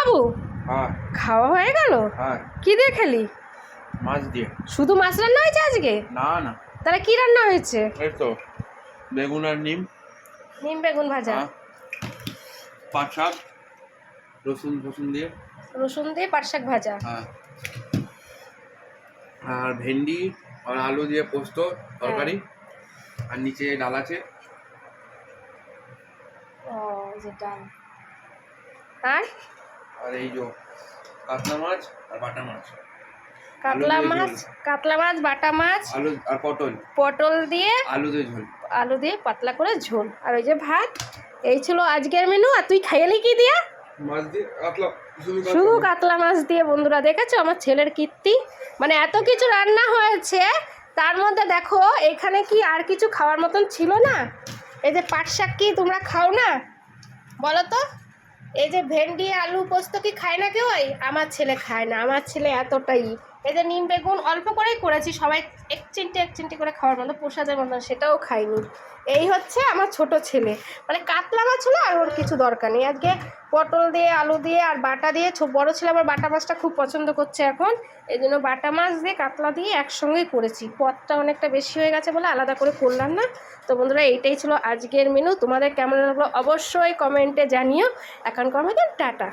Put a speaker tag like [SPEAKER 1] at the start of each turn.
[SPEAKER 1] বাবু?
[SPEAKER 2] হ্যাঁ
[SPEAKER 1] খাওয়া হয়ে গেল?
[SPEAKER 2] হ্যাঁ
[SPEAKER 1] কি দিয়ে খেলি?
[SPEAKER 2] মাছ দিয়ে।
[SPEAKER 1] শুধু মাছ রান্না হয়েছে আজকে?
[SPEAKER 2] না না,
[SPEAKER 1] তাহলে কি রান্না হয়েছে?
[SPEAKER 2] এই তো বেগুন আর নিম।
[SPEAKER 1] নিম বেগুন ভাজা,
[SPEAKER 2] পাট শাক রসুন ফসুন দিয়ে।
[SPEAKER 1] রসুন দিয়ে পাট শাক ভাজা।
[SPEAKER 2] হ্যাঁ, আর ভেন্ডি আর আলু দিয়ে পোস্ত তরকারি। আর নিচে ডাল আছে।
[SPEAKER 1] ও যে ডাল। আর
[SPEAKER 2] আর এই যে কাতলা মাছ আর বাটা মাছ।
[SPEAKER 1] কাতলা মাছ, কাতলা মাছ, বাটা মাছ,
[SPEAKER 2] আলু আর পটল,
[SPEAKER 1] পটল দিয়ে
[SPEAKER 2] আলু দিয়ে ঝোল।
[SPEAKER 1] আলু দিয়ে পাতলা করে ঝোল, আর ওই যে ভাত। এই ছিল আজকের মেনু। আর তুই খাইলি কি দিয়া?
[SPEAKER 2] মাছ দিয়ে কাতলা,
[SPEAKER 1] শুধু কাতলা মাছ দিয়ে। বন্ধুরা দেখেছো আমার ছেলের কীর্তি, মানে এত কিছু রান্না হয়েছে তার মধ্যে দেখো এখানে কি আর কিছু খাওয়ার মতন ছিল না? এই যে পাট শাক কি তোমরা খাও না বলো তো? এই যে ভেন্ডি আলু পোস্ত কি খায় না কেউ? আমার ছেলে খায় না, আমার ছেলে এতটাই। এই যে নিম বেগুন অল্প করেই করেছি, সবাই এক চিমটি করে খাওয়ার মতো, প্রসাদের মতন, সেটাও খাইনি। এই হচ্ছে আমার ছোট ছেলে, মানে কাতলা মাছ হলো আর ওর কিছু দরকার নেই। আজকে পটল দিয়ে আলু দিয়ে আর বাটা দিয়ে, বড়ো ছেলে আবার বাটা মাছটা খুব পছন্দ করছে এখন, এই জন্য বাটা মাছ দিয়ে কাতলা দিয়ে একসঙ্গেই করেছি। পদটা অনেকটা বেশি হয়ে গেছে বলে আলাদা করে করলাম না। তো বন্ধুরা এইটাই ছিল আজকের মেনু। তোমাদের কেমন লাগলো অবশ্যই কমেন্টে জানিও। এখনকার মতন টাটা।